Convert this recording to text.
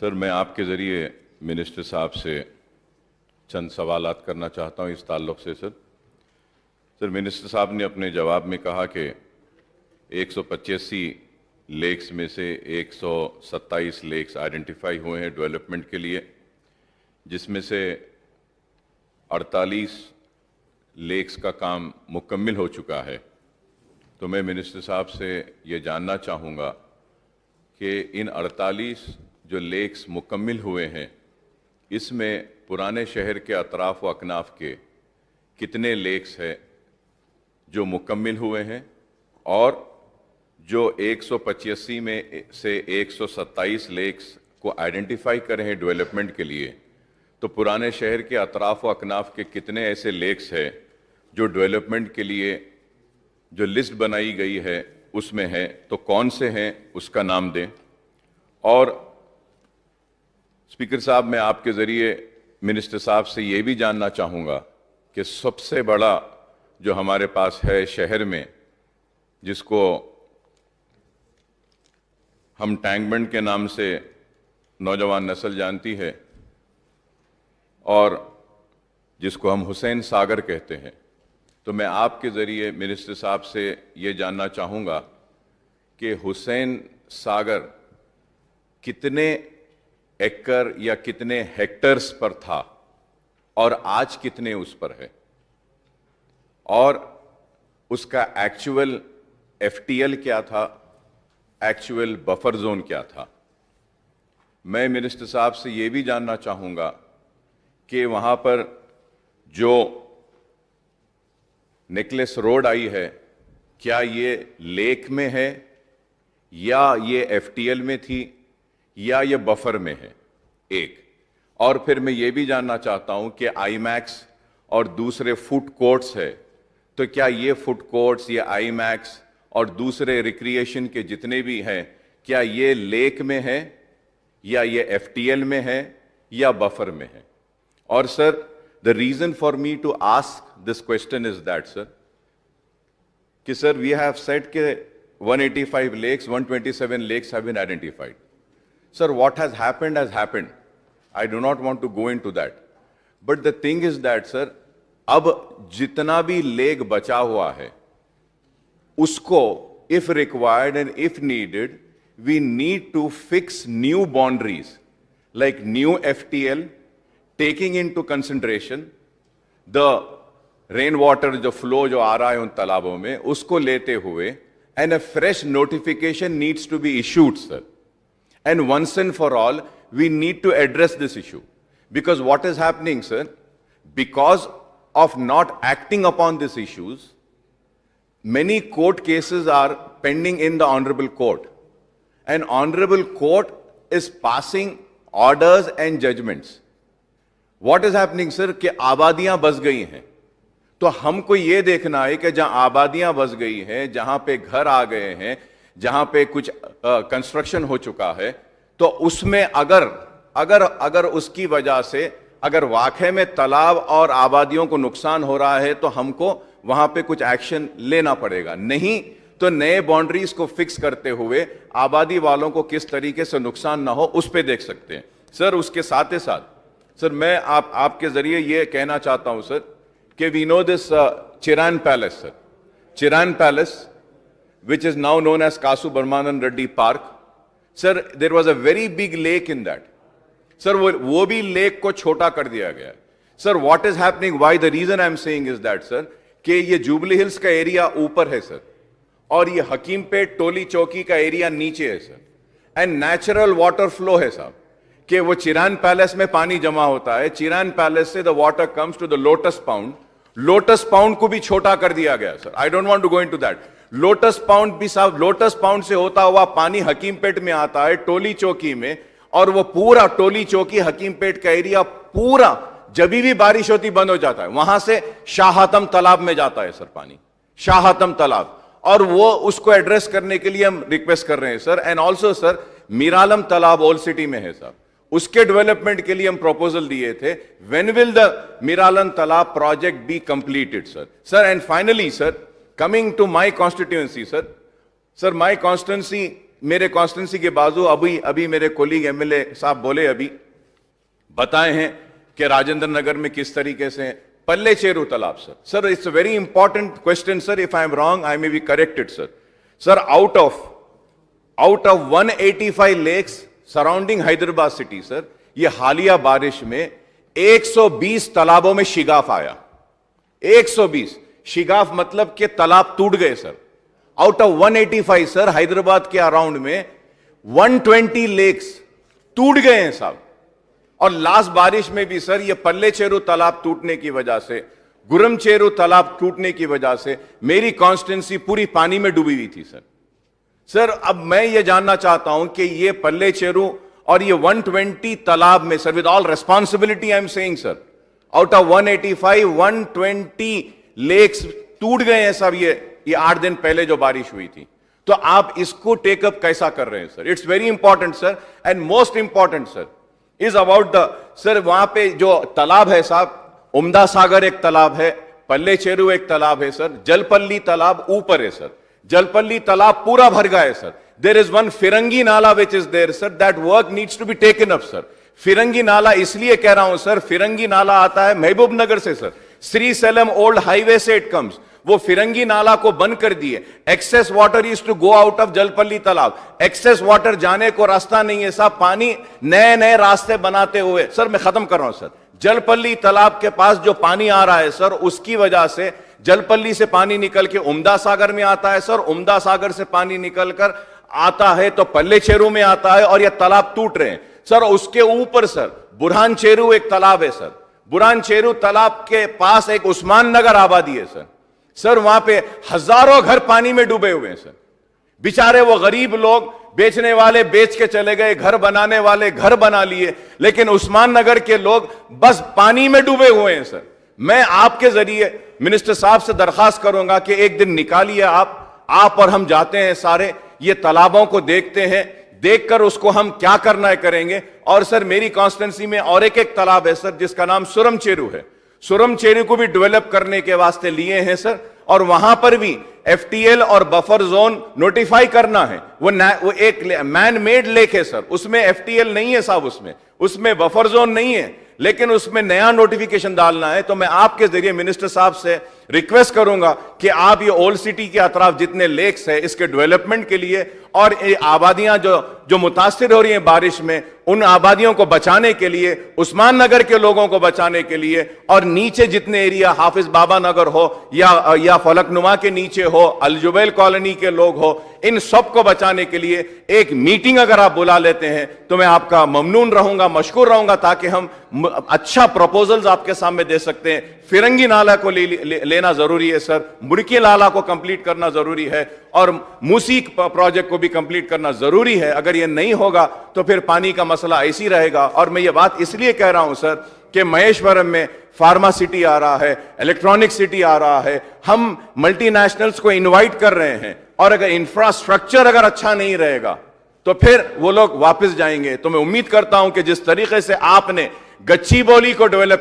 Sir, मैं आपके ज़रिए मिनिस्टर साहब से चंद सवालात करना चाहता हूँ इस ताल्लुक़ से। सर, मिनिस्टर साहब ने अपने जवाब में कहा कि 185 लेक्स में से 127 लेक्स आइडेंटिफाई हुए हैं डेवलपमेंट के लिए, जिसमें से 48 लेक्स का काम मुकम्मल हो चुका है। तो मैं मिनिस्टर साहब से ये जानना चाहूँगा कि इन 48 जो लेक्स मुकम्मल हुए हैं, इसमें पुराने शहर के अतराफ़ व अकनाफ के कितने लेक्स हैं जो मुकम्मल हुए हैं, और जो 185 में से 127 लेक्स को आइडेंटिफाई करे हैं डेवलपमेंट के लिए, तो पुराने शहर के अतराफ़ व अकनाफ के कितने ऐसे लेक्स हैं जो डेवलपमेंट के लिए जो लिस्ट बनाई गई है उसमें है, तो कौन से हैं उसका नाम दें। और स्पीकर साहब, मैं आपके ज़रिए मिनिस्टर साहब से ये भी जानना चाहूँगा कि सबसे बड़ा जो हमारे पास है शहर में, जिसको हम टैंक बंड के नाम से नौजवान नस्ल जानती है और जिसको हम हुसैन सागर कहते हैं, तो मैं आपके ज़रिए मिनिस्टर साहब से ये जानना चाहूँगा कि हुसैन सागर कितने एकड़ या कितने हेक्टर्स पर था और आज कितने उस पर है, और उसका एक्चुअल एफटीएल क्या था, एक्चुअल बफर जोन क्या था। मैं मिनिस्टर साहब से ये भी जानना चाहूँगा कि वहाँ पर जो नेकलेस रोड आई है, क्या ये लेक में है या ये एफटीएल में थी या ये बफर में है, एक। और फिर मैं ये भी जानना चाहता हूं कि आईमैक्स और दूसरे फूड कोर्ट्स है, तो क्या ये फूड कोर्ट्स, ये आईमैक्स और दूसरे रिक्रिएशन के जितने भी हैं, क्या ये लेक में है या ये एफटीएल में है या बफर में है। और sir, the reason for me to ask this question is that sir, कि सर वी हैव सेड के 185 lakes, 127 lakes have been identified. Sir, what has happened. I do not want to go into that. But the thing is that, sir, अब जितना भी lake बचा हुआ है, उसको if required and if needed, we need to fix new boundaries, like new FTL, taking into consideration the rainwater जो flow जो आ रहा है उन तालाबों में, उसको लेते हुए, and a fresh notification needs to be issued, sir. And once and for all, we need to address this issue. Because what is happening, sir, because of not acting upon these issues, many court cases are pending in the Honorable Court. And Honorable Court is passing orders and judgments. What is happening, sir, कि आबादियां बस गई हैं, तो हमको ये देखना है कि जहां आबादियां बस गई हैं, जहां पे घर आ गए हैं, जहां पे कुछ कंस्ट्रक्शन हो चुका है, तो उसमें अगर उसकी वजह से अगर वाकई में तालाब और आबादियों को नुकसान हो रहा है, तो हमको वहां पे कुछ एक्शन लेना पड़ेगा। नहीं तो नए बाउंड्रीज को फिक्स करते हुए आबादी वालों को किस तरीके से नुकसान ना हो, उस पे देख सकते हैं। सर, उसके साथ ही साथ सर, मैं आपके जरिए ये कहना चाहता हूं सर कि we know this Chiran Palace, sir, Chiran Palace which is now known as Kasu Brahmanand Reddy Park. Sir, there was a very big lake in that. Sir, वो भी लेक को छोटा कर दिया गया। Sir, what is happening? Why? The reason I am saying is that, sir, कि ये jubilee hills का एरिया ऊपर है सर, और ये हकीमपेट टोली चौकी का एरिया नीचे है sir, and natural water flow है साहब, कि वो चिरान पैलेस में पानी जमा होता है, चिरान पैलेस से the water comes to the lotus pond, lotus pond को भी छोटा कर दिया गया sir. I don't want to go into that. Lotus pond भी साहब, लोटस पाउंड से होता हुआ पानी हकीमपेट में आता है, टोली चौकी में, और वो पूरा टोली चौकी हकीमपेट का एरिया पूरा जब भी बारिश होती बंद हो जाता है, वहां से शाहतम तालाब में जाता है सर पानी, शाहतम तालाब, और वो उसको एड्रेस करने के लिए हम रिक्वेस्ट कर रहे हैं sir. And also sir, Miralam तालाब ओल्ड सिटी में है साहब, उसके डेवलपमेंट के लिए हम प्रपोजल दिए थे। व्हेन विल द मीरालम तालाब project be completed sir? Sir, and finally sir, coming to my constituency, sir, my constituency मेरे कॉन्स्टिट्यूंसी के बाजू अभी मेरे कोलीग एमएलए साहब बोले, अभी बताए हैं कि राजेंद्र नगर में किस तरीके से पल्ले चेरू तालाब। Sir it's a very important question sir, if I am wrong I may be corrected sir. Out of 185 lakes surrounding Hyderabad city sir, ये हालिया बारिश में 120 तालाबों में शिगाफ आया। 120 शिगाफ मतलब कि तालाब टूट गए sir. Out of 185 sir, Hyderabad के अराउंड में 120 लेक्स टूट गए हैं साहब। और लास्ट बारिश में भी सर ये पल्ले चेरू तालाब टूटने की वजह से, गुरम चेरू तालाब टूटने की वजह से मेरी कॉन्स्टिट्यूंसी पूरी पानी में डूबी हुई थी सर। अब मैं ये जानना चाहता हूं कि ये पल्ले चेरू और ये 120 तालाब में sir, with all responsibility I am saying sir, out of 185 120 lakes टूट गए हैं साहब। ये 8 दिन पहले जो बारिश हुई थी, तो आप इसको टेकअप कैसा कर रहे हैं sir? It's very important sir, and most important sir is about the sir, वहां पे जो तालाब है साहब, उम्दा सागर एक तालाब है, पल्ले चेरू एक तालाब है सर, जलपल्ली तालाब ऊपर है सर। जलपल्ली तालाब पूरा भर गया है sir. There is one Firangi Nala which is there sir, that work needs to be taken up sir. Firangi Nala इसलिए कह रहा हूं सर, फिरंगी नाला आता है महबूब नगर से sir, Srisailam old highway से इट कम्स। वो फिरंगी नाला को बंद कर दिए। Excess water is to go out of Jalpally तालाब। एक्सेस वाटर जाने को रास्ता नहीं है साहब, पानी नए नए रास्ते बनाते हुए सर, मैं खत्म कर रहा हूं सर। जलपल्ली तालाब के पास जो पानी आ रहा है सर, उसकी वजह से जलपल्ली से पानी निकल के उम्दा सागर में आता है सर, उम्दा सागर से पानी निकलकर आता है तो पल्ले चेरू में आता है, और ये तालाब टूट रहे हैं सर। उसके ऊपर सर बुरहान चेरू एक तालाब है सर। बुरहान चेरू तालाब के पास एक उस्मान नगर आबादी है सर। वहां पे हजारों घर पानी में डूबे हुए हैं सर। बेचारे वो गरीब लोग, बेचने वाले बेच के चले गए, घर बनाने वाले घर बना लिए, लेकिन उस्मान नगर के लोग बस पानी में डूबे हुए हैं सर। मैं आपके जरिए मिनिस्टर साहब से दरखास्त करूंगा कि एक दिन निकालिए आप और हम जाते हैं सारे, ये तालाबों को देखते हैं, देखकर उसको हम क्या करना है करेंगे। और सर मेरी कॉन्स्टिट्यूंसी में और एक तालाब है सर, जिसका नाम सुरम चेरू है। सुरम चेरू को भी डेवलप करने के वास्ते लिए हैं सर, और वहां पर भी एफटीएल और बफर जोन नोटिफाई करना है। वो एक मैन मेड लेक है सर, उसमें एफटीएल नहीं है साहब, उसमें बफर जोन नहीं है, लेकिन उसमें नया नोटिफिकेशन डालना है। तो मैं आपके जरिए मिनिस्टर साहब से रिक्वेस्ट करूंगा कि आप ये ओल्ड सिटी के अतराफ जितने लेक्स है, इसके डेवलपमेंट के लिए, और ये आबादियां जो मुतासिर हो रही हैं बारिश में, उन आबादियों को बचाने के लिए, उस्मान नगर के लोगों को बचाने के लिए, और नीचे जितने एरिया हाफिज बाबा नगर हो या फलकनुमा के नीचे हो, अलजुबैल कॉलोनी के लोग हो, इन सब को बचाने के लिए एक मीटिंग अगर आप बुला लेते हैं तो मैं आपका ममनून रहूंगा, मशकूर रहूंगा, ताकि हम अच्छा प्रपोजल्स आपके सामने दे सकते हैं। फिरंगी नाला को लेना जरूरी है सर, मुर्की नाला को कंप्लीट करना जरूरी है, और मूसी प्रोजेक्ट को भी कंप्लीट करना जरूरी है। अगर ये नहीं होगा तो फिर पानी का मसला ऐसी रहेगा। और मैं ये बात इसलिए कह रहा हूं सर कि महेश्वरम में फार्मा सिटी आ रहा है, इलेक्ट्रॉनिक सिटी आ रहा है, हम मल्टीनेशनल्स को इनवाइट कर रहे हैं, और अगर इंफ्रास्ट्रक्चर अगर अच्छा नहीं रहेगा तो फिर वो लोग वापस जाएंगे। तो मैं उम्मीद करता हूं कि जिस तरीके से आपने गच्चीबौली को डेवलप